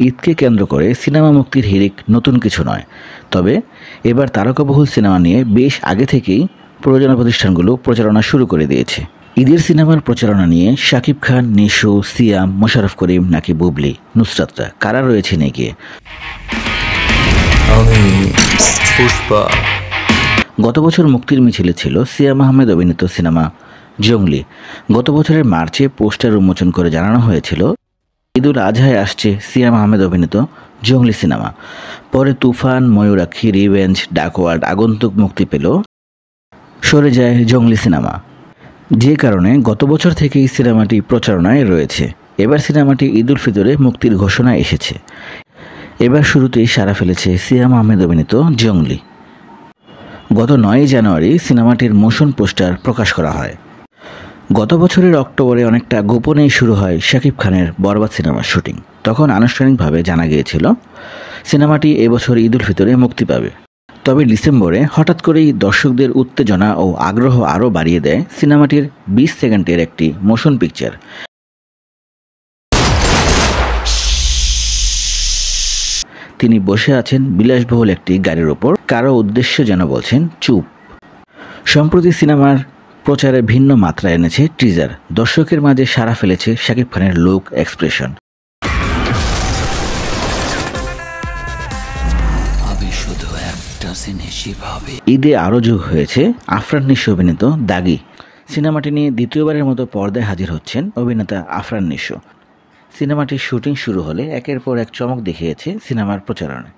ঈদকে কেন্দ্র করে সিনেমা মুক্তির হিড়িক নতুন কিছু নয়, তবে এবার তারকাবহুল সিনেমা নিয়ে বেশ আগে থেকেই প্রযোজনা প্রতিষ্ঠানগুলো প্রচারণা শুরু করে দিয়েছে। ঈদের সিনেমার প্রচারণা নিয়ে শাকিব খান, নিশো, সিয়াম, মোশাররফ করিম নাকি বুবলি, নুসরাতরা কারা রয়েছেন এগিয়ে? গত বছর মুক্তির মিছিলে ছিল সিয়াম আহমেদ অভিনীত সিনেমা জঙ্গলি। গত বছরের মার্চে পোস্টার উন্মোচন করে জানানো হয়েছিল ঈদুল আজহায় আসছে সিয়াম আহমেদ অভিনীত জঙ্গলি সিনেমা। পরে তুফান, ময়ূরাক্ষী, রিভেঞ্জ, ডাকওয়ার্ড, আগন্তুক মুক্তি পেল, সরে যায় জঙ্গলি সিনেমা, যে কারণে গত বছর থেকেই সিনেমাটি প্রচারণায় রয়েছে। এবার সিনেমাটি ঈদুল ফিতরে মুক্তির ঘোষণা এসেছে। এবার শুরুতেই সাড়া ফেলেছে সিয়াম আহমেদ অভিনীত জঙ্গলি। গত 9 জানুয়ারি সিনেমাটির মোশন পোস্টার প্রকাশ করা হয়। গত বছরের অক্টোবরে অনেকটা গোপনেই শুরু হয় শাকিব খানের বরবাদ সিনেমার শুটিং। তখন আনুষ্ঠানিকভাবে জানা গিয়েছিল সিনেমাটি এবছর ঈদুল ফিতরে মুক্তি পাবে। তবে ডিসেম্বরে হঠাৎ করেই দর্শকদের উত্তেজনা ও আগ্রহ আরও বাড়িয়ে দেয় সিনেমাটির 20 সেকেন্ডের একটি মোশন পিকচার। তিনি বসে আছেন বিলাসবহুল একটি গাড়ির ওপর, কারো উদ্দেশ্য যেন বলছেন চুপ। সম্প্রতি সিনেমার প্রচারে ভিন্ন মাত্রা এনেছে টিজার। দর্শকের মাঝে সাড়া ফেলেছে শাকিব খানের লুক, এক্সপ্রেশন। ঈদে আরও যোগ হয়েছে আফরান নিশো অভিনীত দাগি। সিনেমাটি নিয়ে দ্বিতীয়বারের মতো পর্দায় হাজির হচ্ছেন অভিনেতা আফরান নিশো। সিনেমাটির শুটিং শুরু হলে একের পর এক চমক দেখিয়েছে সিনেমার প্রচারণায়।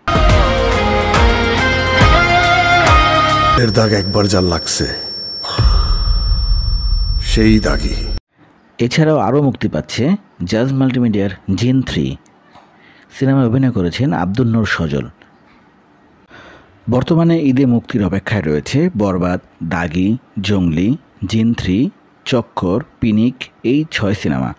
এর দাগ একবার যা লাগছে সেই দাগই। এছাড়াও আরও মুক্তি পাচ্ছে জাজ মাল্টিমিডিয়ার জিন 3। সিনেমায় অভিনয় করেছেন আব্দুল নূর সজল। বর্তমানে ঈদে মুক্তির অপেক্ষায় রয়েছে বরবাদ, দাগি, জঙ্গলি, জিন 3, চক্কর, পিনিক, এই 6 সিনেমা।